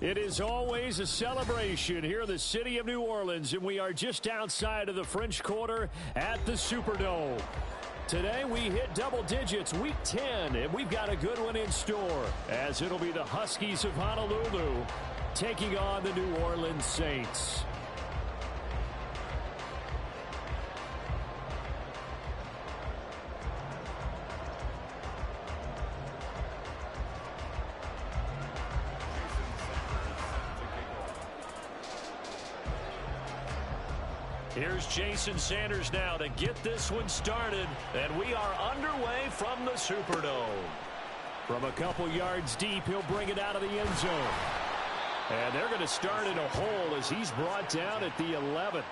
It is always a celebration here in the city of New Orleans, and we are just outside of the French Quarter at the Superdome. Today we hit double digits, week 10, and we've got a good one in store, as it'll be the Huskies of Honolulu taking on the New Orleans Saints. Here's Jason Sanders now to get this one started, and we are underway from the Superdome. From a couple yards deep, he'll bring it out of the end zone. And they're going to start in a hole as he's brought down at the 11.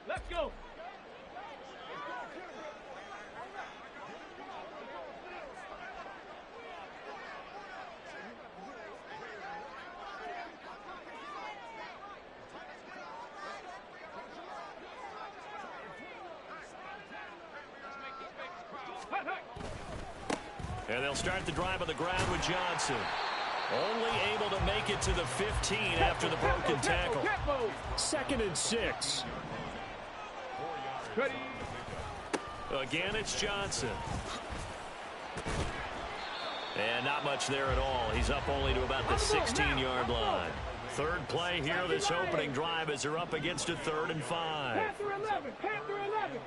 Let's go. And they'll start the drive on the ground with Johnson. Only able to make it to the 15 after the broken tackle. 2nd and 6. Ready. Again, it's Johnson. And not much there at all. He's up only to about the 16-yard line. Third play here, this opening drive as they're up against a 3rd and 5. Panther 11. Panther 11.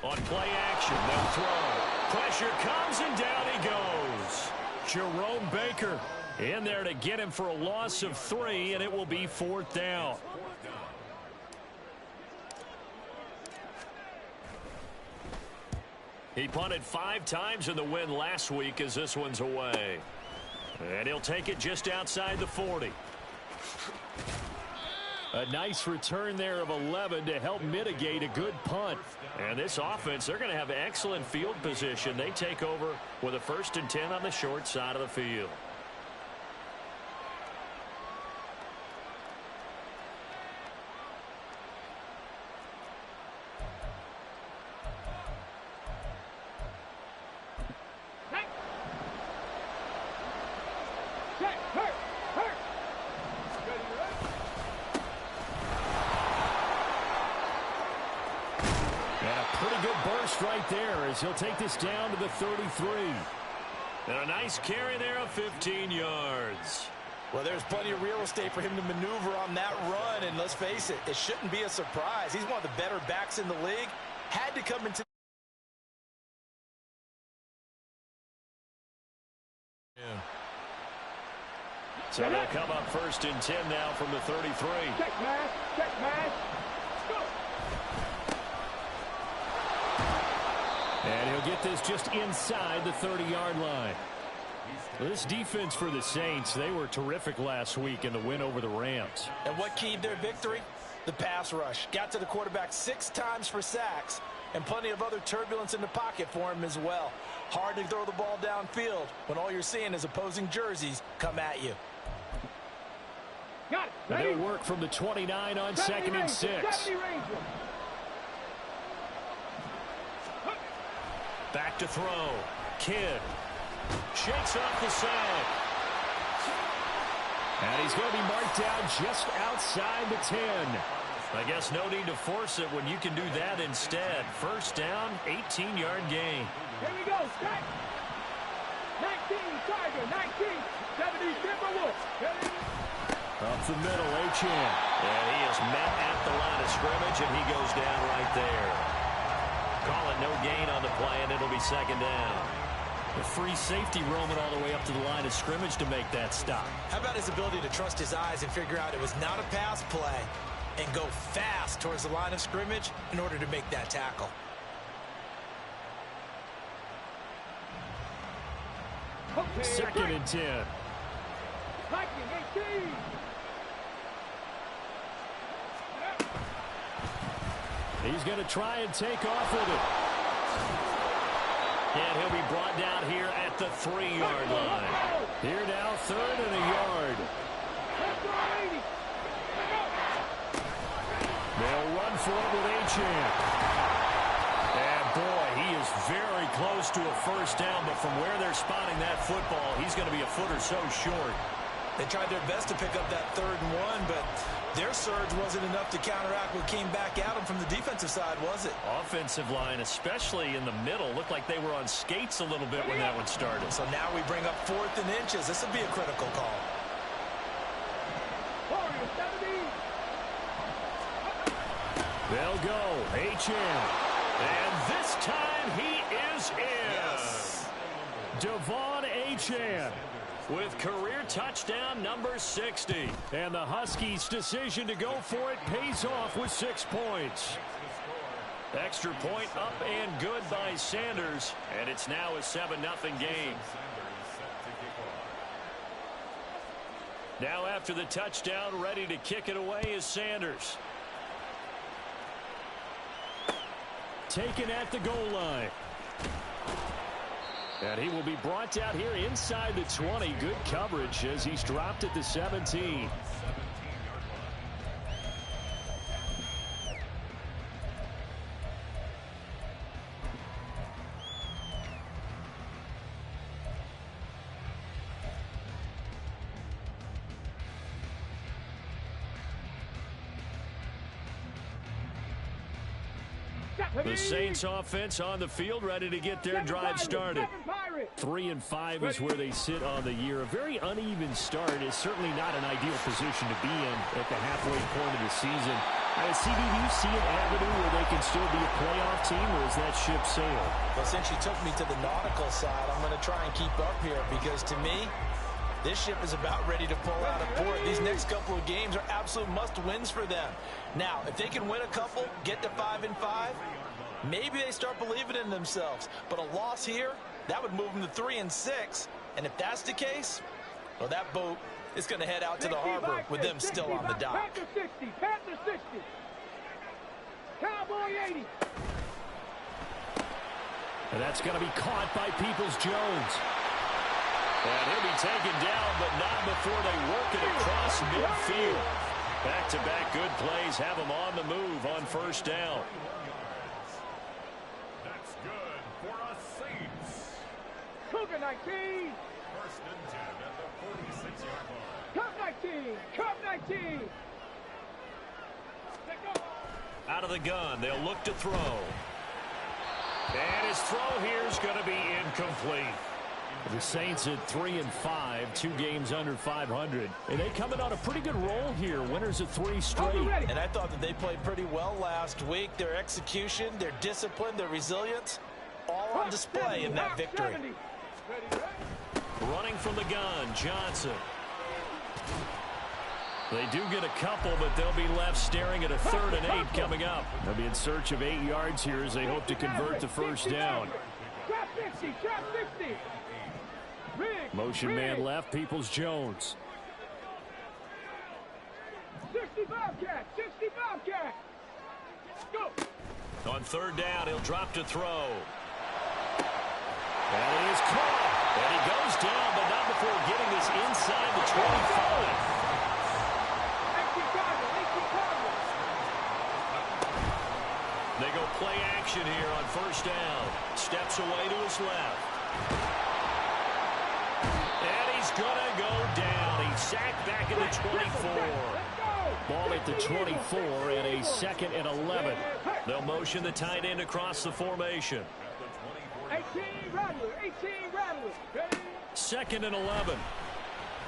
On play action, they'll throw. Pressure comes and down he goes. Jerome Baker in there to get him for a loss of 3, and it will be 4th down. He punted 5 times in the win last week as this one's away. And he'll take it just outside the 40. A nice return there of 11 to help mitigate a good punt. And this offense, they're going to have excellent field position. They take over with a 1st and 10 on the short side of the field. Right there as he'll take this down to the 33. And a nice carry there of 15 yards. Well, there's plenty of real estate for him to maneuver on that run, and let's face it, it shouldn't be a surprise. He's one of the better backs in the league. Had to come into So they'll come up 1st and 10 now from the 33. Check man, check man. Go. And he'll get this just inside the 30-yard line. This defense for the Saints, they were terrific last week in the win over the Rams. And what keyed their victory? The pass rush. Got to the quarterback 6 times for sacks, and plenty of other turbulence in the pocket for him as well. Hard to throw the ball downfield when all you're seeing is opposing jerseys come at you. Got it. And they'll work from the 29 on 2nd and 6. Back to throw. Kidd shakes off the sack. And he's going to be marked down just outside the 10. I guess no need to force it when you can do that instead. 1st down, 18-yard gain. Here we go. Strike. 19, Tiger. 19. 70, Timberwolves. Up the middle, Achane. And he is met at the line of scrimmage, and he goes down right there. Call it no gain on the play, and it'll be 2nd down. The free safety roaming all the way up to the line of scrimmage to make that stop. How about his ability to trust his eyes and figure out it was not a pass play and go fast towards the line of scrimmage in order to make that tackle? Okay, 2nd and 10. Viking 18. He's going to try and take off with it. And he'll be brought down here at the 3-yard line. Here now, 3rd and a yard. They'll run for it with Achane. And boy, he is very close to a first down, but from where they're spotting that football, he's going to be a foot or so short. They tried their best to pick up that 3rd and 1, but their surge wasn't enough to counteract what came back at them from the defensive side, was it? Offensive line, especially in the middle, looked like they were on skates a little bit when that one started. So now we bring up 4th and inches. This will be a critical call. They'll go. Achane. And this time he is in. Yes. Devon Achane with career touchdown number 60. And the Huskies' decision to go for it pays off with 6 points. Extra point up and good by Sanders. And it's now a 7-0 game. Now after the touchdown, ready to kick it away is Sanders. Taken at the goal line. And he will be brought down here inside the 20. Good coverage as he's dropped at the 17. The Saints offense on the field, ready to get their drive started. 3-5 is where they sit on the year. A very uneven start is certainly not an ideal position to be in at the halfway point of the season. CD, do you see an avenue where they can still be a playoff team, or is that ship sailed? Well, since you took me to the nautical side, I'm going to try and keep up here because to me, this ship is about ready to pull out of port. These next couple of games are absolute must-wins for them. Now, if they can win a couple, get to 5-5, maybe they start believing in themselves. But a loss here, that would move them to 3-6. And if that's the case, well, that boat is going to head out to the harbor with them still on the dock. Panther 60, Panther 60. Cowboy 80. And that's going to be caught by Peoples-Jones. And he'll be taken down, but not before they work it across midfield. Back-to-back good plays have them on the move on first down. That's good for a Saints. Cougar 19. First and 10 at the 46-yard line. Cup 19. Cup 19. Out of the gun, they'll look to throw. And his throw here is going to be incomplete. The Saints at 3-5, 2 games under 500. And they come in on a pretty good roll here. Winners of 3 straight. And I thought that they played pretty well last week. Their execution, their discipline, their resilience, all on display in that victory. Running from the gun, Johnson. They do get a couple, but they'll be left staring at a 3rd and 8 coming up. They'll be in search of 8 yards here as they hope to convert the first down. Trap 50, trap 50. Motion man left, Peoples-Jones. 60 Bobcat, 60 Bobcat. Go. On 3rd down, he'll drop to throw. And he is caught. And he goes down, but not before getting this inside the 25. They go play action here on first down. Steps away to his left. And he's going to go down. He's sacked back at the 24. Ball at the 24 and a 2nd and 11. They'll motion the tight end across the formation. 18 Rattler, 18 Rattler. 2nd and 11.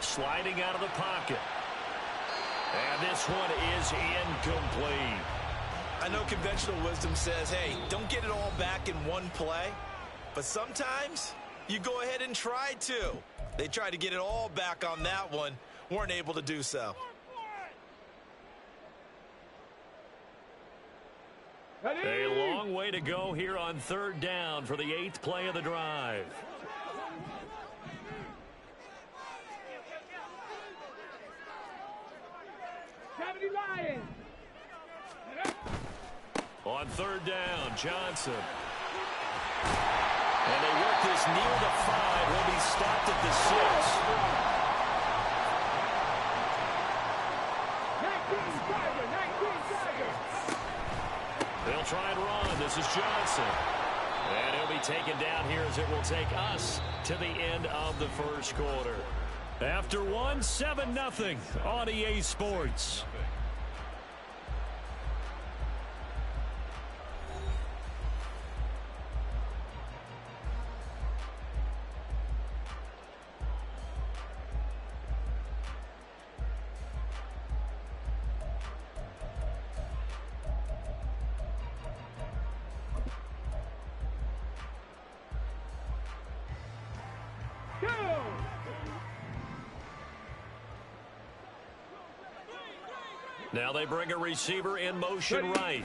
Sliding out of the pocket. And this one is incomplete. I know conventional wisdom says, hey, don't get it all back in one play. But sometimes you go ahead and try to. They tried to get it all back on that one. Weren't able to do so. A long way to go here on 3rd down for the 8th play of the drive. third down. Johnson. And they work this near the 5. Will be stopped at the 6. They'll try and run. This is Johnson. And he'll be taken down here as it will take us to the end of the first quarter. After 1, 7-0 on EA Sports. Now they bring a receiver in motion right.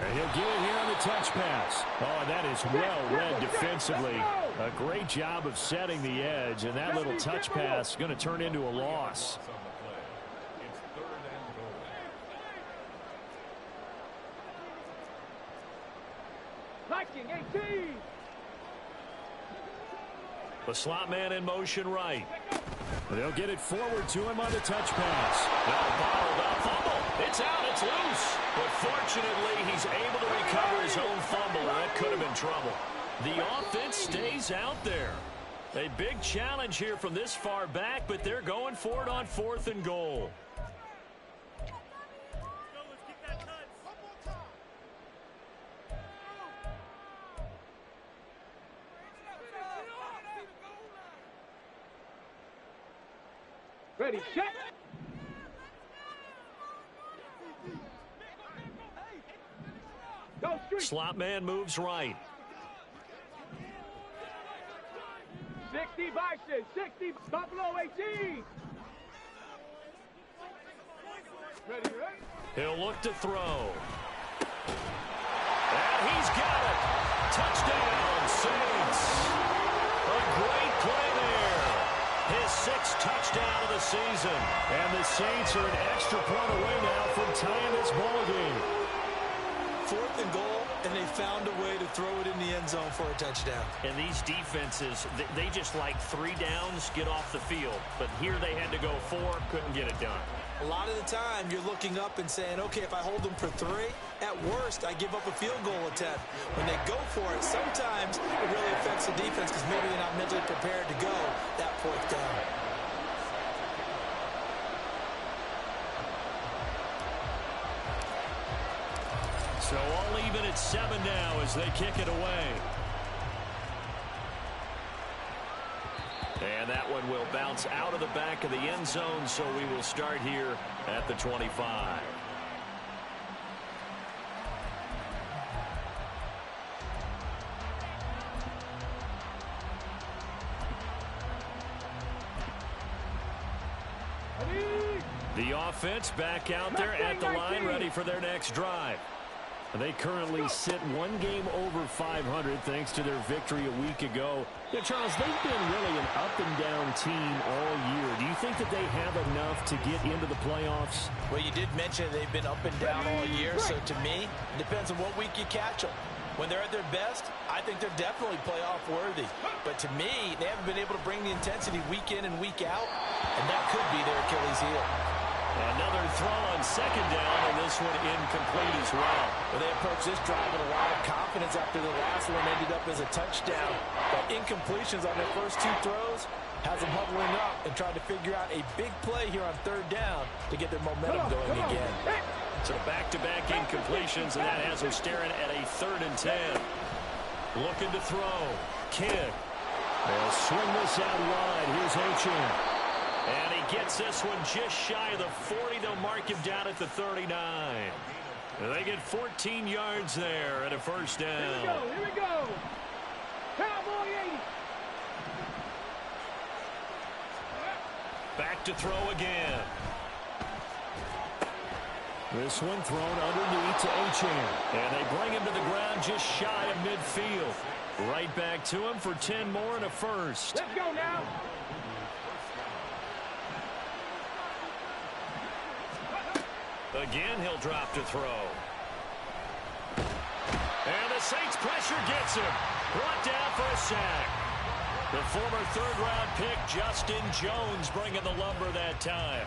And he'll get it here on the touch pass. Oh, that is well read defensively. A great job of setting the edge, and that little touch pass is going to turn into a loss. Liking 18. The slot man in motion right. They'll get it forward to him on the touch pass. Now bottled up. Fumble. It's out. It's loose. But fortunately, he's able to recover his own fumble, and that could have been trouble. The offense stays out there. A big challenge here from this far back, but they're going for it on 4th and goal. Ready, check. Go street. Slot man moves right. 60 Bison, 60 Buffalo 18. Ready, ready. He'll look to throw. And he's got it. Touchdown, Saints. A great play there. His 6th touchdown of the season. And the Saints are an extra point away now from tying this ball game. 4th and goal, and they found a way to throw it in the end zone for a touchdown. And these defenses, they just like 3 downs, get off the field. But here they had to go 4, couldn't get it done. A lot of the time, you're looking up and saying, okay, if I hold them for 3, at worst, I give up a field goal attempt. When they go for it, sometimes it really affects the defense because maybe they're not mentally prepared to go that 4th down. So all even at 7 now as they kick it away. And that one will bounce out of the back of the end zone, so we will start here at the 25. The offense back out there at the line, ready for their next drive. They currently sit 1 game over 500 thanks to their victory a week ago. Yeah, Charles, they've been really an up-and-down team all year. Do you think that they have enough to get into the playoffs? Well, you did mention they've been up and down all year, so to me, it depends on what week you catch them. When they're at their best, I think they're definitely playoff worthy. But to me, they haven't been able to bring the intensity week in and week out, and that could be their Achilles heel. Another throw on 2nd down, and this one incomplete as well. Well, they approached this drive with a lot of confidence after the last one ended up as a touchdown. But incompletions on their first 2 throws has them huddling up and trying to figure out a big play here on 3rd down to get their momentum going again. So back-to-back incompletions, and that has them staring at a 3rd and 10. Looking to throw. Kidd. They'll swing this out wide. Here's Achane. And he gets this one just shy of the 40. They'll mark him down at the 39. They get 14 yards there and a 1st down. Here we go. Cowboy 80. Back to throw again. This one thrown underneath to Achane. And they bring him to the ground just shy of midfield. Right back to him for 10 more and a 1st. Let's go now. Again, he'll drop to throw. Saints pressure gets him. Brought down for a sack. The former third-round pick, Justin Jones, bringing the lumber that time.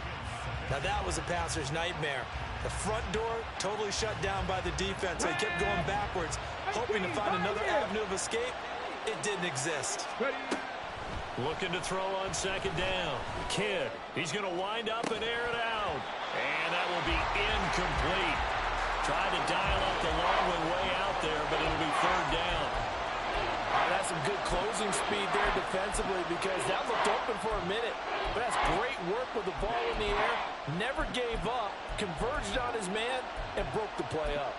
Now that was a passer's nightmare. The front door totally shut down by the defense. So he kept going backwards, hoping to find another avenue of escape. It didn't exist. Looking to throw on second down. Kidd, he's going to wind up and air it out. And that will be incomplete. Tried to dial up the long one way out there, but it'll be third down. That's some good closing speed there defensively because that looked open for a minute. But that's great work with the ball in the air. Never gave up, converged on his man, and broke the play up.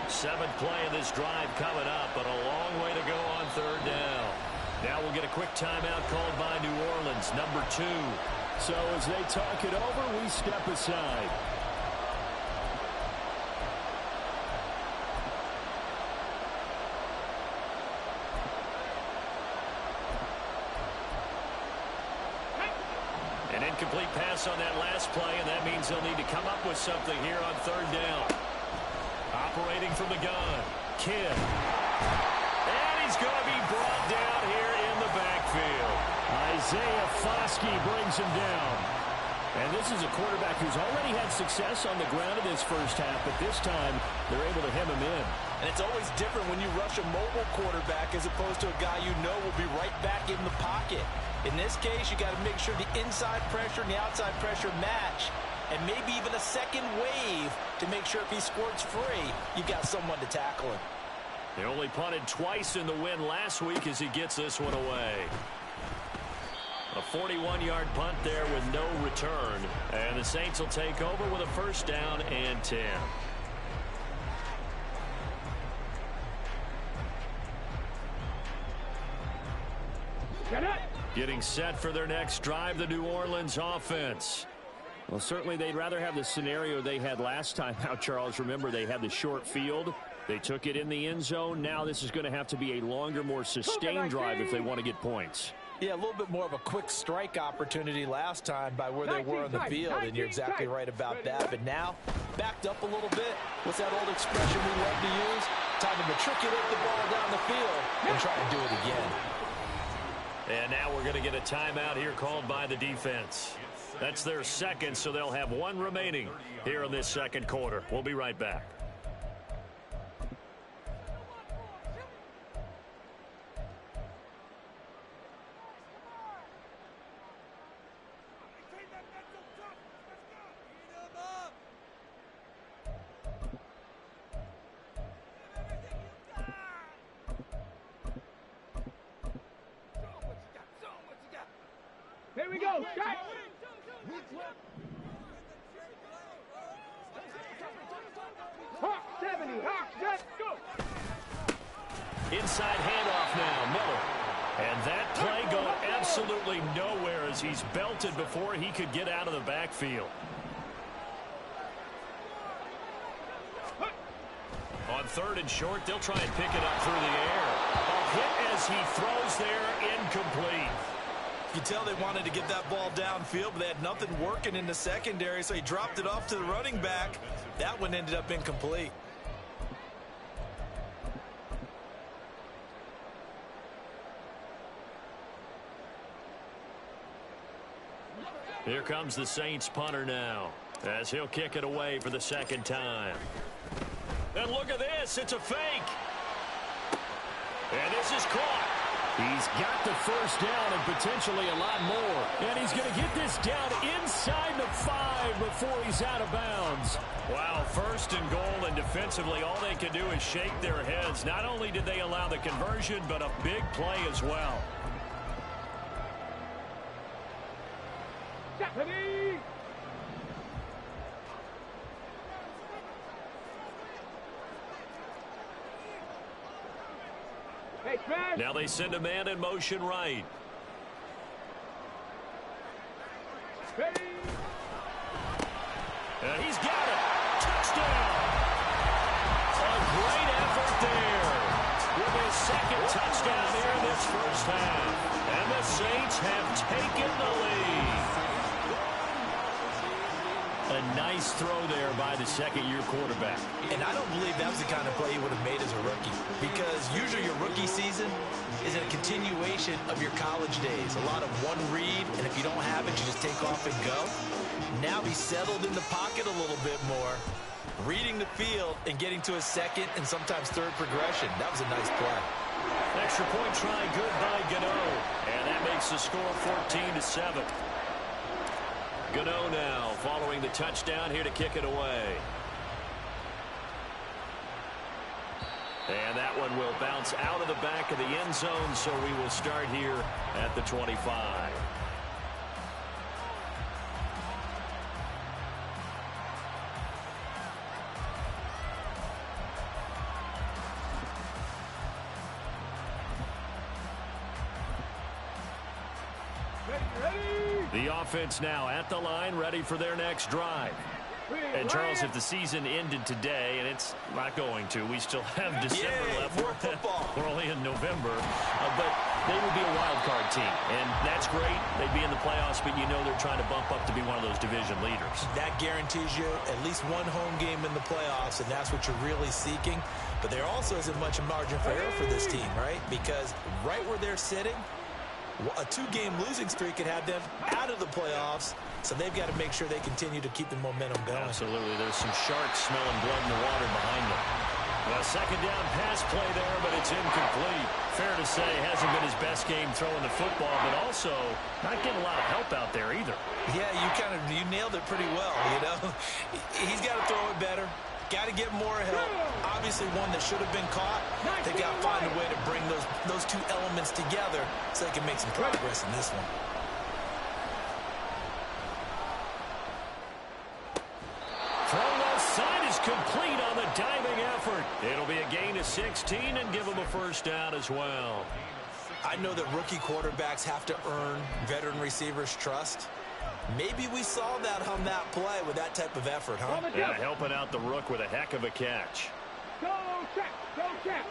Seventh play of this drive coming up, but a long way to go on third down. Now we'll get a quick timeout called by New Orleans, number 2. So as they talk it over, we step aside. An incomplete pass on that last play, and that means they'll need to come up with something here on third down. Operating from the gun, Kidd. And he's going to be brought down here in the backfield. Isaiah Foskey brings him down. And this is a quarterback who's already had success on the ground in this first half, but this time they're able to hem him in. And it's always different when you rush a mobile quarterback as opposed to a guy you know will be right back in the pocket. In this case, you got to make sure the inside pressure and the outside pressure match, and maybe even a second wave to make sure if he squirts free, you've got someone to tackle him. They only punted twice in the win last week as he gets this one away. A 41-yard punt there with no return. And the Saints will take over with a first down and 10. Getting set for their next drive, the New Orleans offense. Well, certainly they'd rather have the scenario they had last time out, Charles. Remember, they had the short field. They took it in the end zone. Now this is going to have to be a longer, more sustained drive if they want to get points. Yeah, a little bit more of a quick strike opportunity last time by where they were on the field, and you're exactly right about that. But now, backed up a little bit. What's that old expression we love to use? Time to matriculate the ball down the field and try to do it again. And now we're going to get a timeout here called by the defense. That's their second, so they'll have one remaining here in this second quarter. We'll be right back. Here we go, shot! Hawk 70, Hawk, let's go! Inside handoff now, Miller. And that play going absolutely nowhere as he's belted before he could get out of the backfield. On third and short, they'll try and pick it up through the air. A hit as he throws there, incomplete. You tell they wanted to get that ball downfield, but they had nothing working in the secondary, so he dropped it off to the running back. That one ended up incomplete. Here comes the Saints punter now, as he'll kick it away for the second time. And look at this, it's a fake. And this is caught. He's got the first down and potentially a lot more. And he's going to get this down inside the 5 before he's out of bounds. Wow, first and goal, and defensively all they can do is shake their heads. Not only did they allow the conversion, but a big play as well. Deputy! Now they send a man in motion right. And he's got it. Touchdown. A great effort there. With his second touchdown here in this first half. And the Saints have taken the lead. A nice throw there by the second-year quarterback. And I don't believe that was the kind of play he would have made as a rookie, because usually your rookie season is a continuation of your college days. A lot of one read, and if you don't have it, you just take off and go. Now he's settled in the pocket a little bit more, reading the field and getting to a second and sometimes third progression. That was a nice play. Extra point try good by Gano. And that makes the score 14-7. Gano now following the touchdown here to kick it away. And that one will bounce out of the back of the end zone, so we will start here at the 25. The offense now at the line, ready for their next drive. And, Charles, if the season ended today, and it's not going to, we still have December left. We're only in November. But they would be a wild card team, and that's great. They'd be in the playoffs, but you know they're trying to bump up to be one of those division leaders. That guarantees you at least one home game in the playoffs, and that's what you're really seeking. But there also isn't much margin for error for this team, right? Because right where they're sitting, a two-game losing streak could have them out of the playoffs, so they've got to make sure they continue to keep the momentum going. Absolutely. There's some sharks smelling blood in the water behind them. A second down pass play there, but it's incomplete. Fair to say, hasn't been his best game throwing the football, but also not getting a lot of help out there either. Yeah, you nailed it pretty well, you know. He's got to throw it better. Got to get more help. Obviously one that should have been caught. They got to find a way to bring those two elements together so they can make some progress in this one. Throw left side is complete on the diving effort. It'll be a gain of 16 and give them a first down as well. I know that rookie quarterbacks have to earn veteran receivers' trust. Maybe we saw that on that play with that type of effort, huh? Yeah, helping out the rook with a heck of a catch. Go, check, go, check.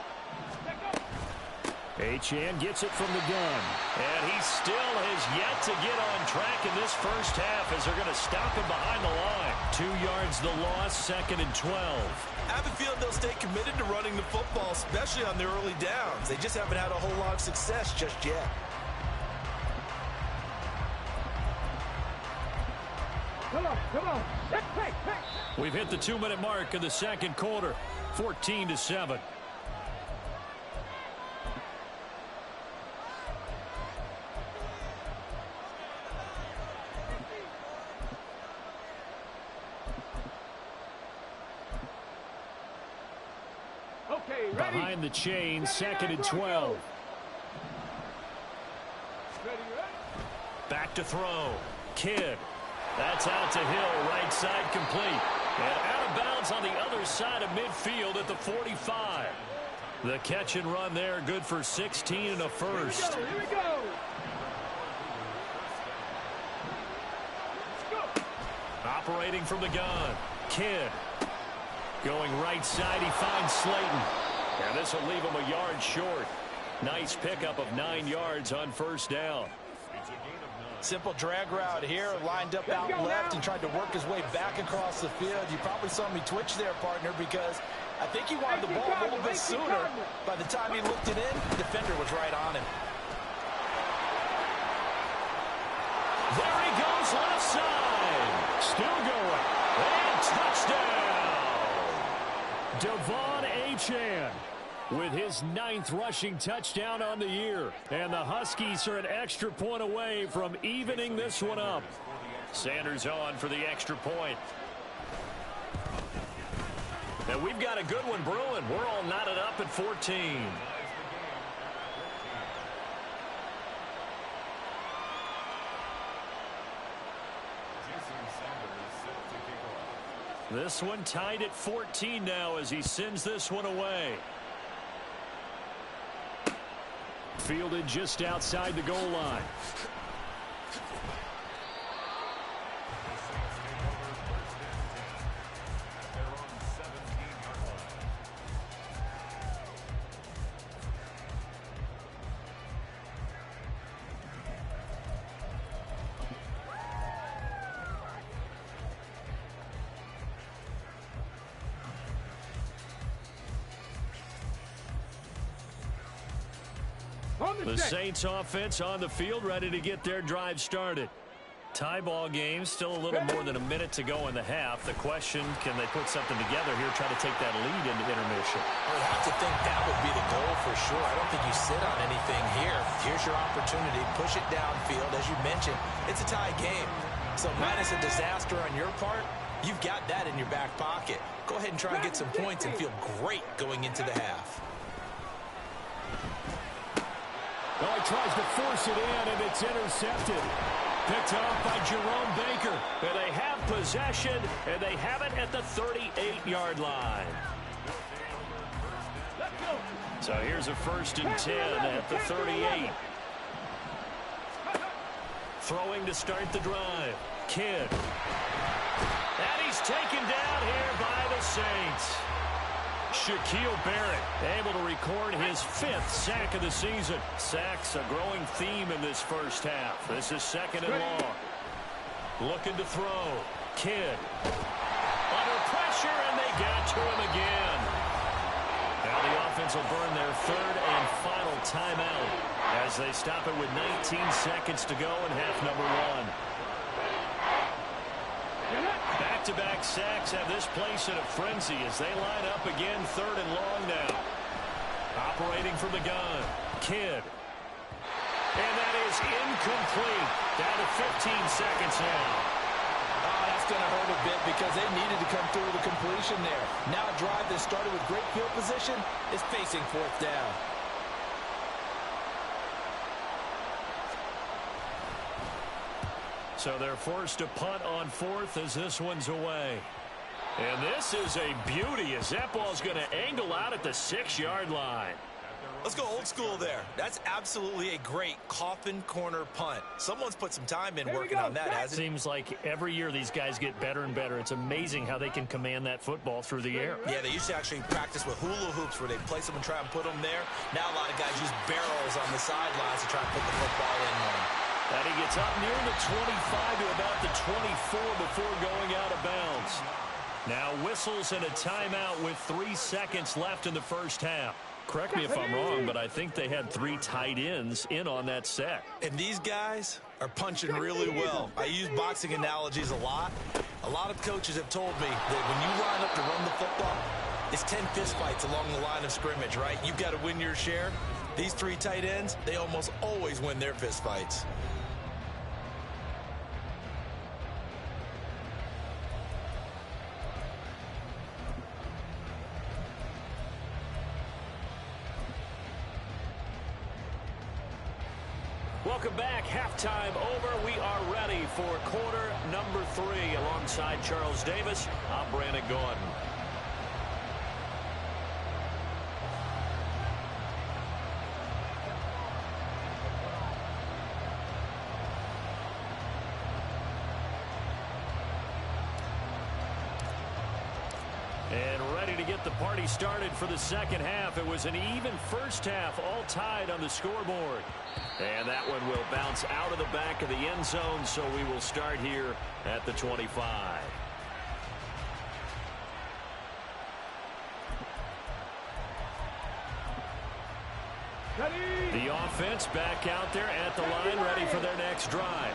Achane gets it from the gun. And he still has yet to get on track in this first half as they're going to stop him behind the line. 2 yards the loss, 2nd and 12. I have a feeling they'll stay committed to running the football, especially on their early downs. They just haven't had a whole lot of success just yet. Come on. Hey. We've hit the 2-minute mark of the second quarter, 14-7. Okay, ready. Behind the chain, 2nd and 12. Ready. Back to throw. Kidd. That's out to Hill, right side complete. And out of bounds on the other side of midfield at the 45. The catch and run there, good for 16 and a first. Here we go. Operating from the gun. Kidd. Going right side, he finds Slayton. And this will leave him a yard short. Nice pickup of 9 yards on first down. Simple drag route here, lined up out left and tried to work his way back across the field. You probably saw me twitch there, partner, because I think he wanted the ball a little bit sooner. By the time he looked it in, the defender was right on him. There he goes, left side. Still going. And touchdown. Devon Achane with his 9th rushing touchdown on the year. And the Huskies are an extra point away from evening this one up. Sanders on for the extra point. And we've got a good one brewing. We're all knotted up at 14. This one tied at 14 now as he sends this one away. Fielded just outside the goal line. The Saints offense on the field, ready to get their drive started. Tie ball game, still a little more than a minute to go in the half. The question, can they put something together here, try to take that lead into intermission? I would have to think that would be the goal for sure. I don't think you sit on anything here. Here's your opportunity. Push it downfield. As you mentioned, it's a tie game. So minus a disaster on your part, you've got that in your back pocket. Go ahead and try and get some points and feel great going into the half. Well, he tries to force it in, and it's intercepted. Picked off by Jerome Baker. And they have possession, and they have it at the 38-yard line. So here's a 1st and 10 at the 38. Throwing to start the drive. Kidd. And he's taken down here by the Saints. Shaquille Barrett able to record his 5th sack of the season. Sacks a growing theme in this first half. This is 2nd and long. Looking to throw. Kidd. Under pressure, and they got to him again. Now the offense will burn their 3rd and final timeout as they stop it with 19 seconds to go in half number 1. Back-to-back sacks have this place in a frenzy as they line up again 3rd and long now. Operating from the gun. Kidd. And that is incomplete. Down to 15 seconds now. Oh, that's going to hurt a bit because they needed to come through with a completion there. Now a drive that started with great field position is facing 4th down. So they're forced to punt on 4th as this one's away. And this is a beauty as that ball's going to angle out at the 6-yard line. Let's go old school there. That's absolutely a great coffin corner punt. Someone's put some time in working on that, hasn't it? Seems like every year these guys get better and better. It's amazing how they can command that football through the air. Yeah, they used to actually practice with hula hoops where they place them and try and put them there. Now a lot of guys use barrels on the sidelines to try and put the football in one. And he gets up near the 25 to about the 24 before going out of bounds. Now whistles and a timeout with 3 seconds left in the first half. Correct me if I'm wrong, but I think they had 3 tight ends in on that set. And these guys are punching really well. I use boxing analogies a lot. A lot of coaches have told me that when you line up to run the football, it's 10 fistfights along the line of scrimmage, right? You've got to win your share. These 3 tight ends, they almost always win their fistfights. Welcome back. Halftime over. We are ready for quarter number 3. Alongside Charles Davis, I'm Brandon Gordon. And ready to get the party started for the second half. It was an even first half, all tied on the scoreboard. And that one will bounce out of the back of the end zone, so we will start here at the 25. The offense back out there at the line, ready for their next drive.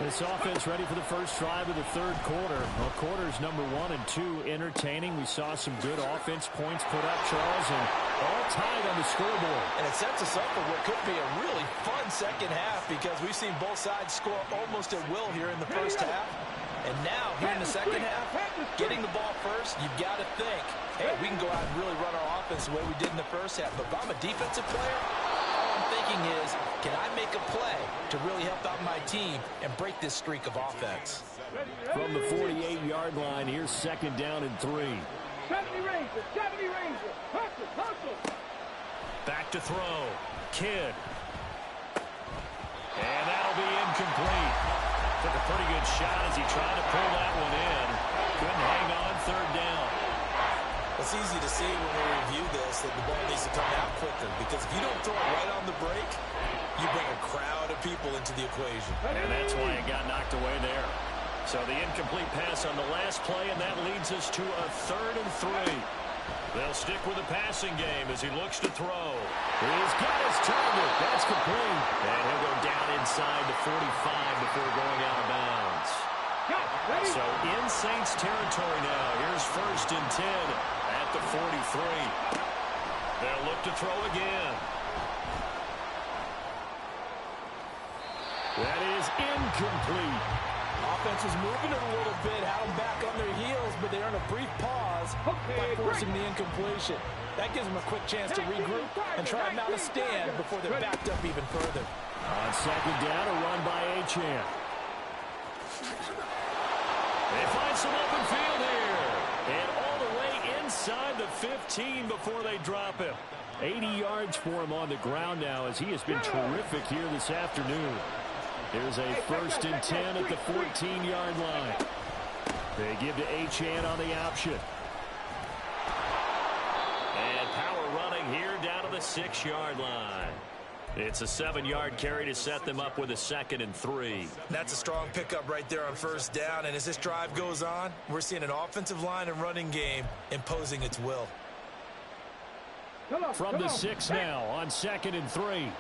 This offense ready for the first drive of the 3rd quarter. Well, quarters number 1 and 2 entertaining. We saw some good offense points put up, Charles, and all tied on the scoreboard. And it sets us up for what could be a really fun second half because we've seen both sides score almost at will here in the first half. And now, here in the second half, getting the ball first, you've got to think, hey, we can go out and really run our offense the way we did in the first half. But if I'm a defensive player, all I'm thinking is, can I make a play to really help out my team and break this streak of offense? From the 48-yard line, here's 2nd down and 3. 70 Ranger, 70 Ranger. Hustle, hustle. Back to throw. Kidd. And that'll be incomplete. Took a pretty good shot as he tried to pull that one in. Couldn't hang on 3rd down. It's easy to see when we review this that the ball needs to come out quicker because if you don't throw it right on the break, you bring a crowd of people into the equation. And that's why it got knocked away there. So the incomplete pass on the last play, and that leads us to a 3rd and 3. They'll stick with the passing game as he looks to throw. He's got his target. That's complete. And he'll go down inside the 45 before going out of bounds. So in Saints territory now. Here's 1st and 10 at the 43. They'll look to throw again. That is incomplete. Offense was moving it a little bit, had them back on their heels, but they earned a brief pause by forcing the incompletion. That gives them a quick chance to regroup and try and mount a stand before they're backed up even further. On 2nd down, a run by Achane. They find some open field here. And all the way inside the 15 before they drop him. 80 yards for him on the ground now as he has been terrific here this afternoon. Here's a 1st and 10 at the 14-yard line. They give to Achane on the option. And power running here down to the 6-yard line. It's a 7-yard carry to set them up with a 2nd and 3. That's a strong pickup right there on 1st down. And as this drive goes on, we're seeing an offensive line and running game imposing its will. From the 6 now on 2nd and 3.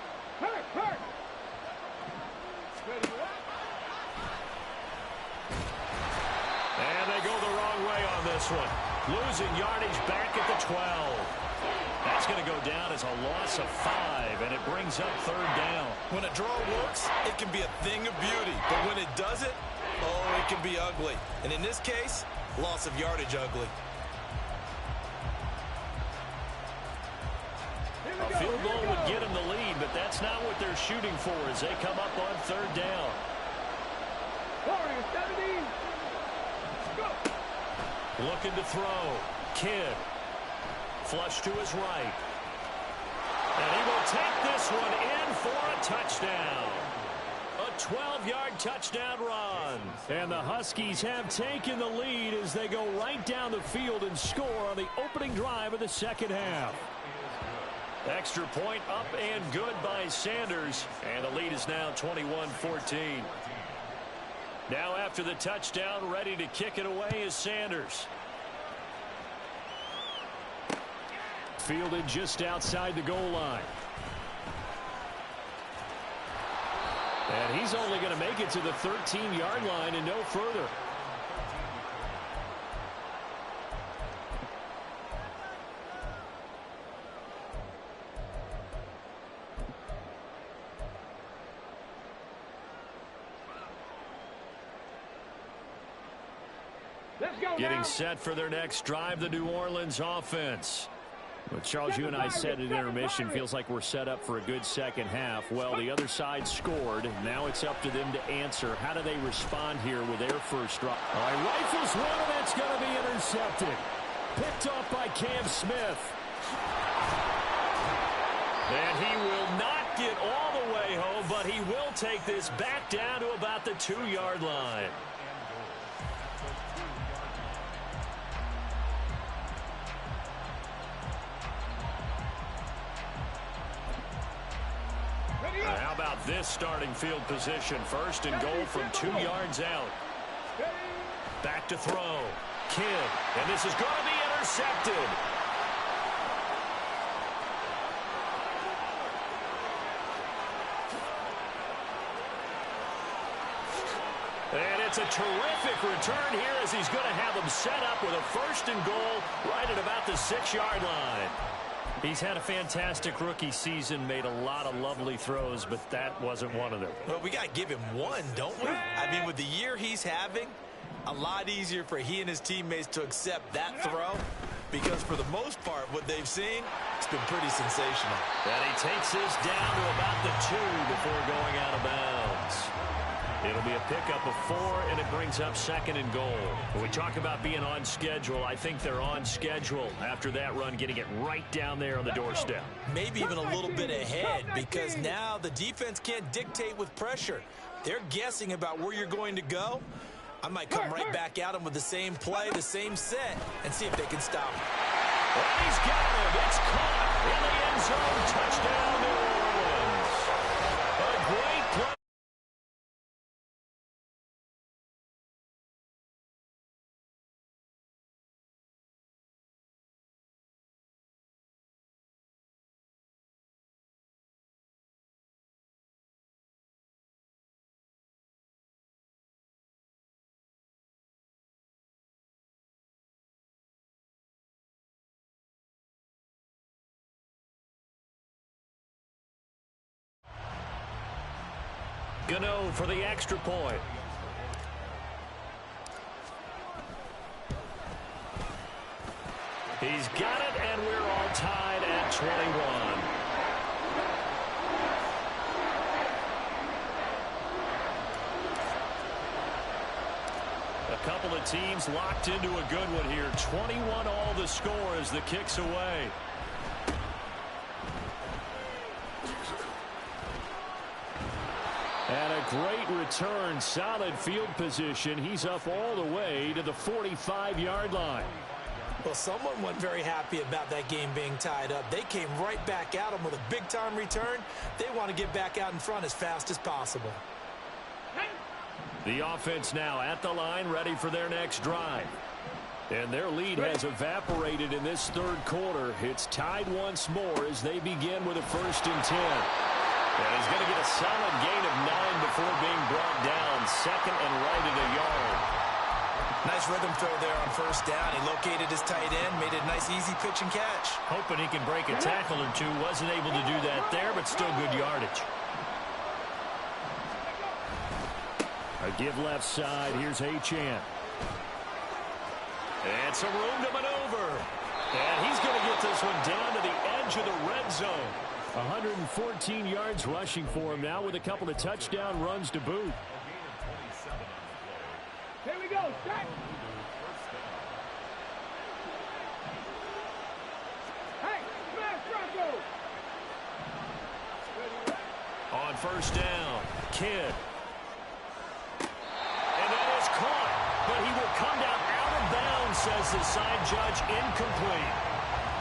And they go the wrong way on this one. Losing yardage back at the 12. That's going to go down as a loss of 5, and it brings up 3rd down. When a draw works, it can be a thing of beauty. But when it doesn't, oh, it can be ugly. And in this case, loss of yardage ugly. A field goal would get them the lead, but that's not what they're shooting for as they come up on 3rd down. Looking to throw. Kidd. Flush to his right. And he will take this one in for a touchdown. A 12-yard touchdown run. And the Huskies have taken the lead as they go right down the field and score on the opening drive of the 2nd half. Extra point up and good by Sanders. And the lead is now 21-14. Now after the touchdown, ready to kick it away is Sanders. Fielded just outside the goal line. And he's only going to make it to the 13-yard line and no further. Getting set for their next drive, the New Orleans offense. Well, Charles, you and I said at intermission, feels like we're set up for a good 2nd half. Well, the other side scored. Now it's up to them to answer. How do they respond here with their first drive? All right, rifles one, and that's going to be intercepted. Picked off by Cam Smith. And he will not get all the way home, but he will take this back down to about the 2-yard line. How about this starting field position? 1st and goal from 2 yards out. Back to throw. Kidd. And this is going to be intercepted. And it's a terrific return here as he's going to have them set up with a 1st and goal right at about the 6-yard line. He's had a fantastic rookie season, made a lot of lovely throws, but that wasn't one of them. Well, we got to give him one, don't we? I mean, with the year he's having, a lot easier for he and his teammates to accept that throw because for the most part, what they've seen, it's been pretty sensational. And he takes this down to about the 2 before going out of bounds. It'll be a pickup of 4, and it brings up 2nd and goal. When we talk about being on schedule, I think they're on schedule after that run, getting it right down there on the doorstep. Maybe even a little bit ahead because now the defense can't dictate with pressure. They're guessing about where you're going to go. I might come right back at them with the same play, the same set, and see if they can stop him. And he's got him. It's caught in the end zone. Touchdown, New Orleans. A great play. Gano for the extra point. He's got it, and we're all tied at 21. A couple of teams locked into a good one here. 21 all the score as the kick's away. And a great return, solid field position. He's up all the way to the 45-yard line. Well, someone wasn't very happy about that game being tied up. They came right back at him with a big-time return. They want to get back out in front as fast as possible. The offense now at the line, ready for their next drive. And their lead has evaporated in this third quarter. It's tied once more as they begin with a 1st and 10. And he's going to get a solid gain of 9 before being brought down. 2nd and right at a yard. Nice rhythm throw there on 1st down. He located his tight end, made it a nice easy pitch and catch. Hoping he can break a tackle or two. Wasn't able to do that there, but still good yardage. A give left side. Here's Achane. And some room to maneuver. And he's going to get this one down to the edge of the red zone. 114 yards rushing for him now with a couple of touchdown runs to boot. Here we go, set. Hey, smash Bronco. On 1st down, Kidd. And that is caught, but he will come down out of bounds, says the side judge, incomplete.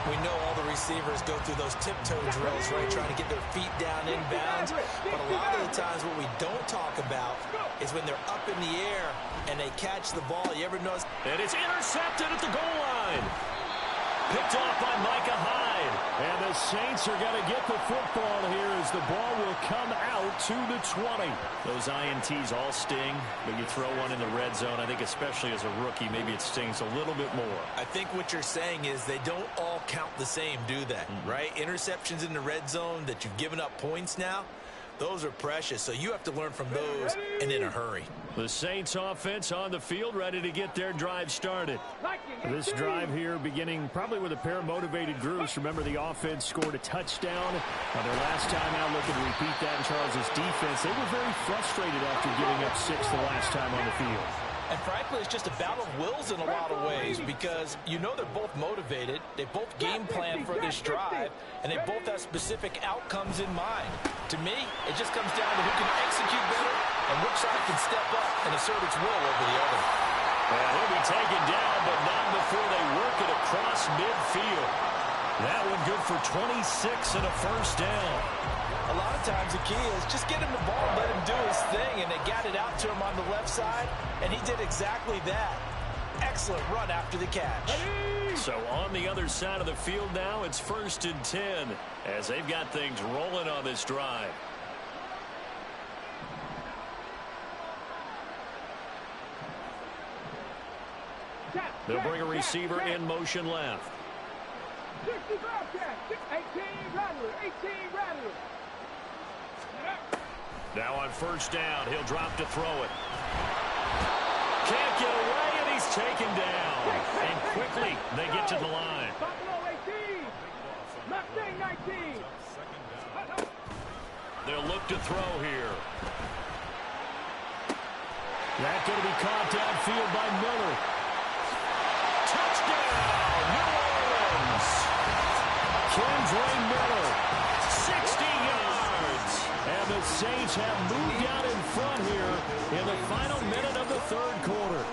We know all the receivers go through those tiptoe drills, right, trying to get their feet down in bounds. But a lot of the times what we don't talk about is when they're up in the air and they catch the ball. You ever notice? And it's intercepted at the goal line. Picked off by Micah Hyde. And the Saints are going to get the football here as the ball will come out to the 20. Those INTs all sting, but you throw one in the red zone. I think especially as a rookie, maybe it stings a little bit more. I think what you're saying is they don't all count the same, do they? Right? Interceptions in the red zone that you've given up points now, those are precious. So you have to learn from those and in a hurry. The Saints offense on the field ready to get their drive started. This drive here beginning probably with a pair of motivated groups. Remember, the offense scored a touchdown on their last time out. Looking to repeat that in Charles's defense. They were very frustrated after giving up 6 the last time on the field. And frankly, it's just a battle of wills in a lot of ways because you know they're both motivated. They both game plan for this drive, and they both have specific outcomes in mind. To me, it just comes down to who can execute better and which side can step up and assert its will over the other. Well, he'll be taken down, but not before they work it across midfield. That one good for 26 and a 1st down. A lot of times the key is just get him the ball, let him do his thing, and they got it out to him on the left side, and he did exactly that. Excellent run after the catch. So on the other side of the field now, it's 1st and 10 as they've got things rolling on this drive. They'll bring a receiver in motion left. 60 Bobcat, 18 Rattler, 18 Rattler. Now on 1st down, he'll drop to throw it. Can't get away, and he's taken down. And quickly, they get to the line. Buffalo 18, Mustang 19. They'll look to throw here. That's going to be caught downfield by Miller. Touchdown, New Orleans. Kendra Miller, 60 yards. And the Saints have moved out in front here in the final minute of the 3rd quarter.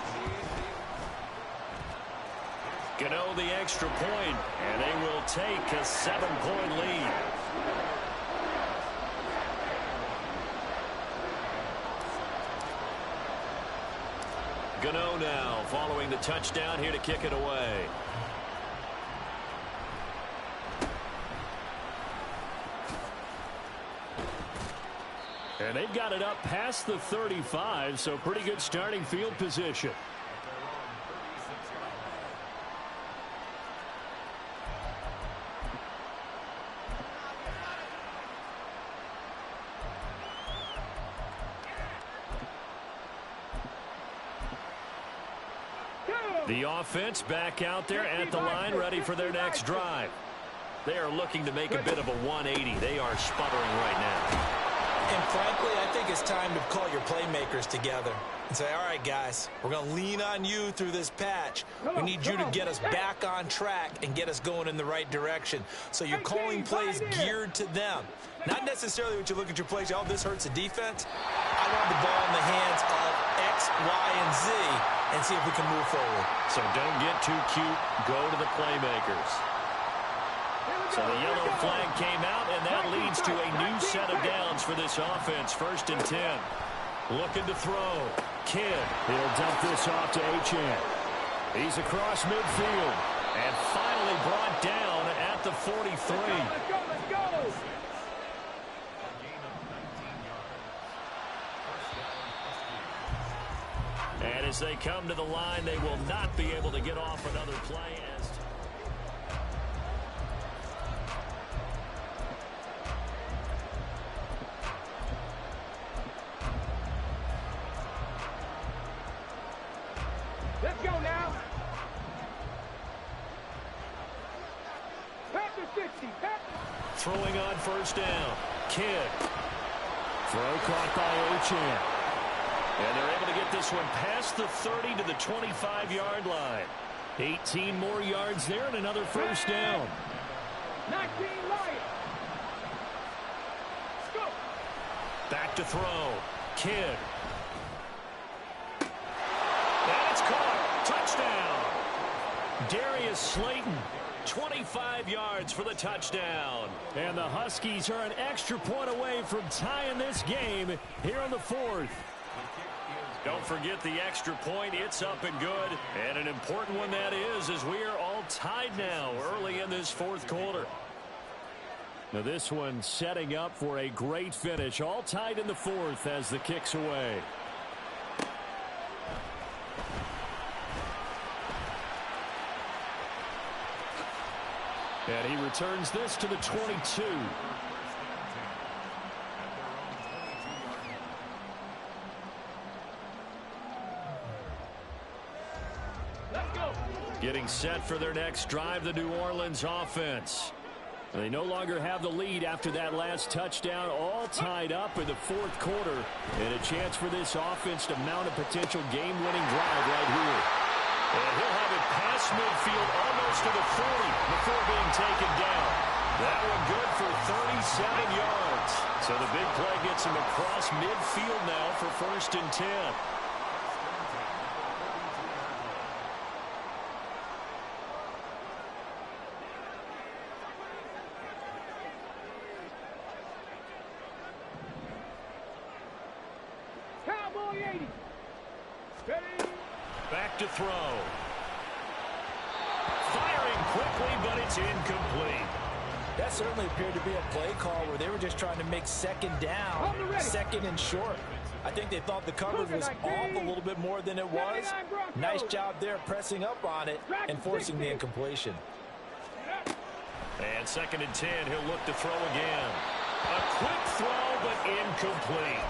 Gano the extra point, and they will take a 7-point lead. Gano now following the touchdown here to kick it away. And they've got it up past the 35, so pretty good starting field position. The offense back out there at the line, ready for their next drive. They are looking to make a bit of a 180. They are sputtering right now. And frankly, I think it's time to call your playmakers together and say, all right, guys, we're going to lean on you through this patch. We need you to get us back on track and get us going in the right direction. So you're calling plays geared to them. Not necessarily what you look at your plays, oh, this hurts the defense. I want the ball in the hands of X, Y, and Z and see if we can move forward. So don't get too cute. Go to the playmakers. So the yellow flag came out, and that leads to a new set of downs for this offense. 1st and 10. Looking to throw. Kidd. He'll dump this off to Achane. He's across midfield. And finally brought down at the 43. Let's go. And as they come to the line, they will not be able to get off another play. Let's go now. Pass to 60. Throwing on 1st down. Kidd. Throw caught by Achane. And they're able to get this one past the 30 to the 25-yard line. 18 more yards there and another 1st down. 19 Lions. Let's go. Back to throw. Kidd. And it's caught. Touchdown. Darius Slayton. 25 yards for the touchdown. And the Huskies are an extra point away from tying this game here in the 4th. Don't forget the extra point. It's up and good. And an important one that is, as we are all tied now early in this 4th quarter. Now this one setting up for a great finish. All tied in the 4th as the kick's away. And he returns this to the 22. Let's go. Getting set for their next drive, the New Orleans offense. They no longer have the lead after that last touchdown, all tied up in the 4th quarter. And a chance for this offense to mount a potential game-winning drive right here. And he'll have it past midfield almost to the 40 before being taken down. That one good for 37 yards. So the big play gets him across midfield now for 1st and 10. Cowboy 80. Ready. Back to throw. Firing quickly, but it's incomplete. That certainly appeared to be a play call where they were just trying to make 2nd down, 2nd and short. I think they thought the coverage was off a little bit more than it was. Nice job there pressing up on it and forcing the incompletion. And 2nd and 10, he'll look to throw again. A quick throw, but incomplete.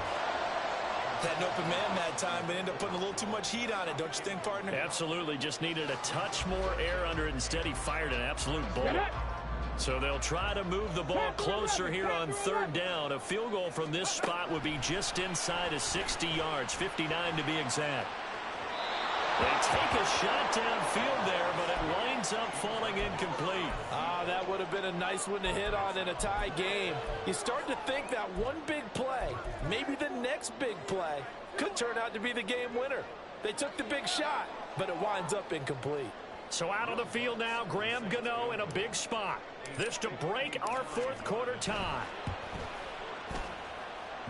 Had an open man that time, but ended up putting a little too much heat on it, don't you think, partner? Absolutely. Just needed a touch more air under it. Instead, he fired an absolute bullet. So they'll try to move the ball closer here on 3rd down. A field goal from this spot would be just inside of 60 yards, 59 to be exact. They take a shot downfield there, but it winds up falling incomplete. That would have been a nice one to hit on in a tie game. You start to think that one big play, maybe the next big play, could turn out to be the game winner. They took the big shot, but it winds up incomplete. So out on the field now, Graham Gano in a big spot. This to break our 4th quarter tie.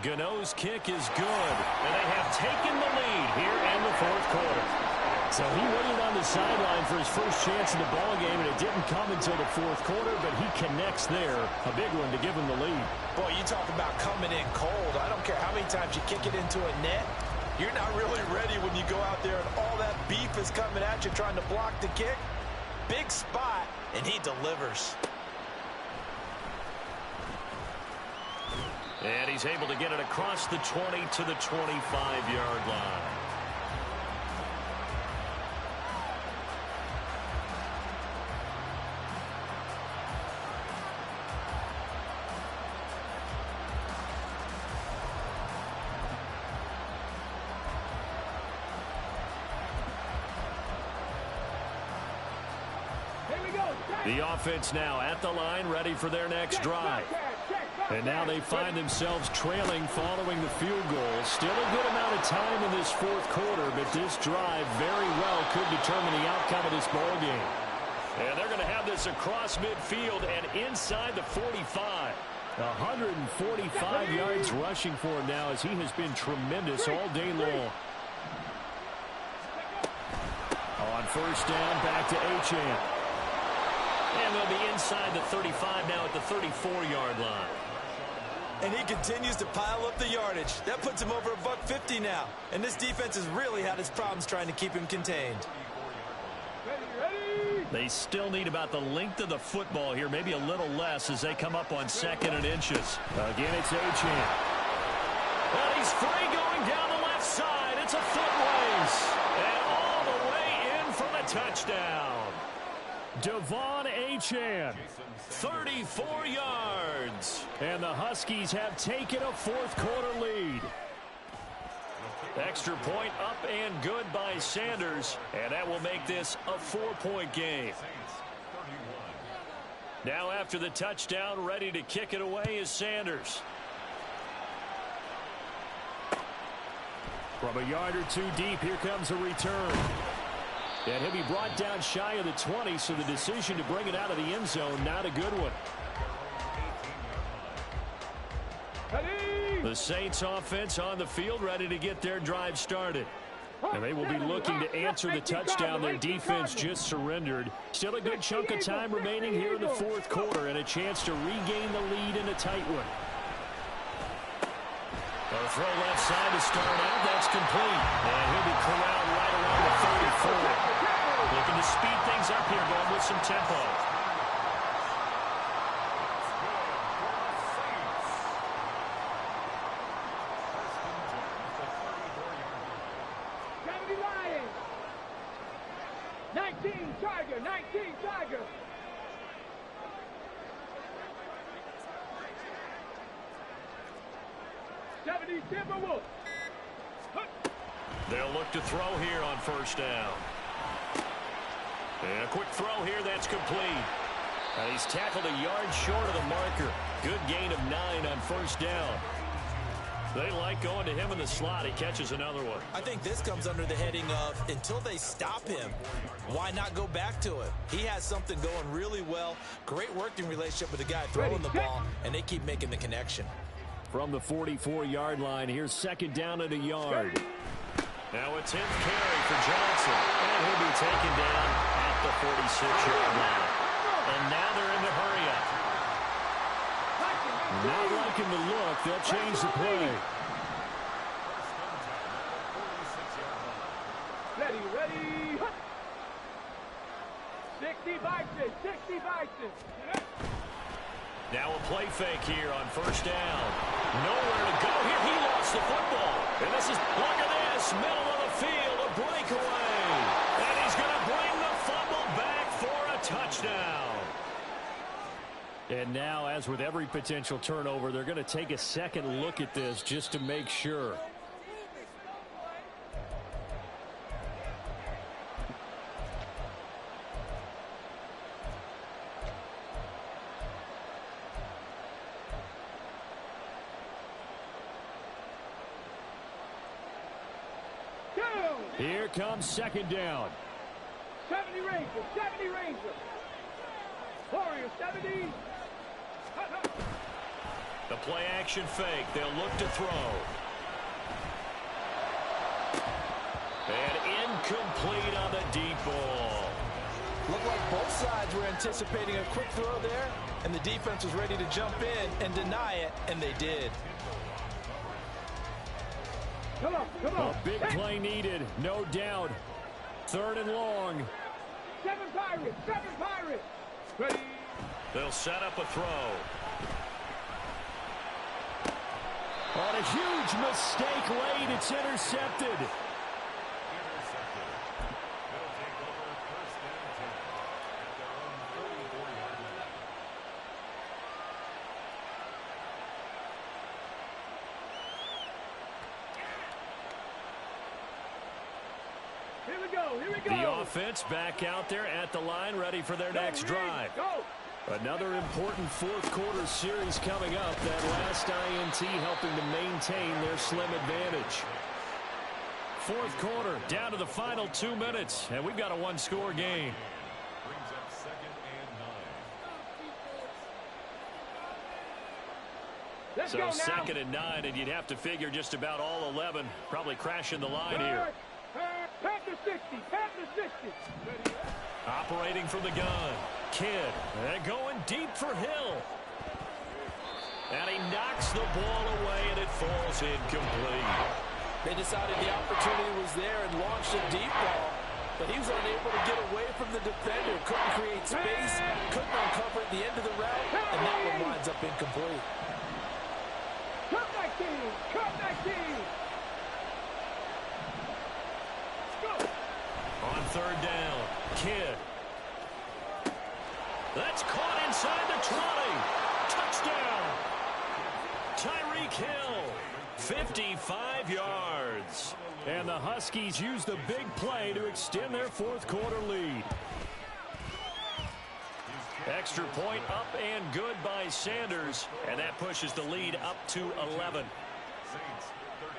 Gano's kick is good, and they have taken the lead here in the 4th quarter. So he waited on the sideline for his first chance in the ball game, and it didn't come until the 4th quarter, but he connects there. A big one to give him the lead. Boy, you talk about coming in cold. I don't care how many times you kick it into a net. You're not really ready when you go out there and all that beef is coming at you trying to block the kick. Big spot, and he delivers. And he's able to get it across the 20 to the 25-yard line. The offense now at the line, ready for their next drive. And now they find themselves trailing following the field goal. Still a good amount of time in this fourth quarter, but this drive very well could determine the outcome of this ball game. And they're going to have this across midfield and inside the 45. 145 yards rushing for him now as he has been tremendous all day long. On first down, back to Achane. And they'll be inside the 35 now at the 34-yard line. And he continues to pile up the yardage. That puts him over $150 now. And this defense has really had its problems trying to keep him contained. They still need about the length of the football here, maybe a little less as they come up on 2nd and inches. Again, it's Achane. And he's free going down the left side. It's a foot race. And all the way in for the touchdown. Devon Achane, 34 yards. And the Huskies have taken a fourth quarter lead. Extra point up and good by Sanders, and that will make this a 4-point game. Now after the touchdown, ready to kick it away is Sanders. From a yard or two deep, here comes a return. And he'll be brought down shy of the 20, so the decision to bring it out of the end zone, not a good one. The Saints offense on the field ready to get their drive started. And they will be looking to answer the touchdown their defense just surrendered. Still a good chunk of time remaining here in the fourth quarter and a chance to regain the lead in a tight one. A throw left side to start out. That's complete. And he'll be corralled right around the 34. Looking to speed things up here, going with some tempo. They'll look to throw here on first down. And a quick throw here, that's complete. And he's tackled a yard short of the marker. Good gain of 9 on first down. They like going to him in the slot. He catches another one. I think this comes under the heading of until they stop him, why not go back to it? He has something going really well. Great working relationship with the guy throwing the ball, and they keep making the connection. From the 44-yard line, here's second down at a yard. Now a 10th carry for Johnson. And he'll be taken down at the 46-yard line. And now they're in the hurry-up. Not liking the look. They'll change the play. Ready. 60 Bison, 60 Bison. Now a play fake here on first down. Nowhere to go here. He lost the football. And this is, look at this, middle of the field, a breakaway. And he's going to bring the fumble back for a touchdown. And now, as with every potential turnover, they're going to take a second look at this just to make sure. Here comes second down. 70 Rangers, 70 Rangers. Warriors, 70. The play action fake. They'll look to throw. And incomplete on the deep ball. Looked like both sides were anticipating a quick throw there, and the defense was ready to jump in and deny it, and they did. Come on. A big play needed, no doubt. Third and long. 7 Pirates. Ready. They'll set up a throw. On a huge mistake late, it's intercepted. Here The offense back out there at the line, ready for their next drive. Another important fourth quarter series coming up. That last INT helping to maintain their slim advantage. Fourth quarter, down to the final 2 minutes, and we've got a one-score game. Brings up 2nd and 9. So 2nd and 9, and you'd have to figure just about all 11 probably crashing the line here. Pass to 60. Pass to 60. Operating from the gun. Kidd. And going deep for Hill. And he knocks the ball away, and it falls incomplete. They decided the opportunity was there and launched a deep ball, but he was unable to get away from the defender. Couldn't create space, couldn't uncover at the end of the route, and that one winds up incomplete. Cut 19. Cut 19. On third down, Kidd. That's caught inside the 20. Touchdown. Tyreek Hill, 55 yards. And the Huskies use the big play to extend their fourth quarter lead. Extra point up and good by Sanders, and that pushes the lead up to 11. Saints 31.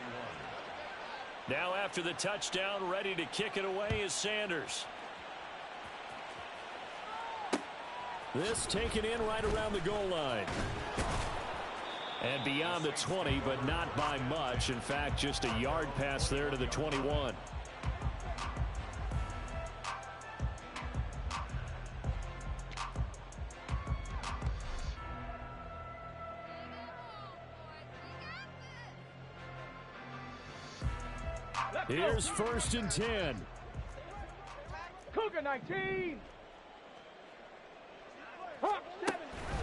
Now after the touchdown, ready to kick it away is Sanders. This taken in right around the goal line. And beyond the 20, but not by much. In fact, just a yard pass there to the 21. Here's 1st and 10. Cougar 19. Hawk 7.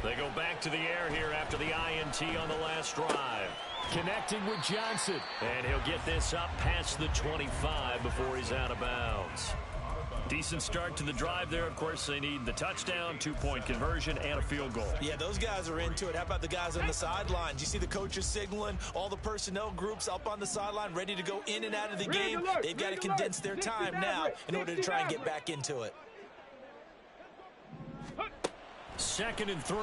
They go back to the air here after the INT on the last drive. Connecting with Johnson. And he'll get this up past the 25 before he's out of bounds. Decent start to the drive there. Of course, they need the touchdown, 2-point conversion, and a field goal. Yeah, those guys are into it. How about the guys on the sidelines? You see the coaches signaling, all the personnel groups up on the sideline ready to go in and out of the game. They've got to condense their time now in order to try and get back into it. 2nd and 3.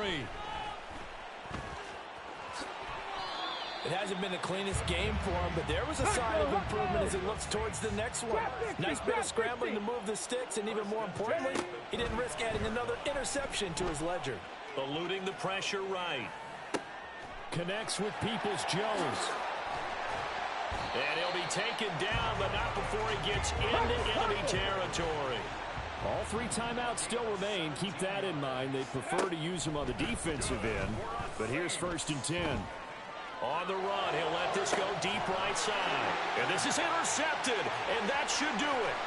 It hasn't been the cleanest game for him, but there was a sign of improvement as he looks towards the next one. Nice bit of scrambling to move the sticks, and even more importantly, he didn't risk adding another interception to his ledger. Eluding the pressure right. Connects with Peoples-Jones. And he'll be taken down, but not before he gets into enemy territory. All 3 timeouts still remain. Keep that in mind. They prefer to use them on the defensive end. But here's 1st and 10. On the run, he'll let this go deep right side. And this is intercepted, and that should do it.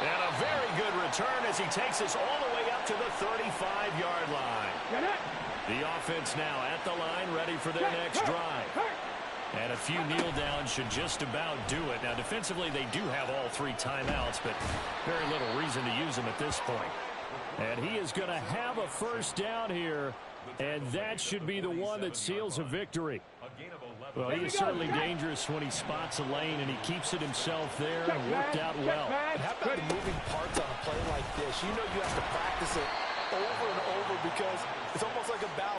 And a very good return as he takes us all the way up to the 35-yard line. The offense now at the line, ready for their next drive. And a few kneel downs should just about do it. Now, defensively, they do have all 3 timeouts, but very little reason to use them at this point. And he is going to have a first down here, and that should be the one that seals a victory. Well, he is certainly dangerous when he spots a lane, and he keeps it himself there and worked out well. How about the moving parts on a play like this? You know you have to practice it over and over because it's almost like a balance.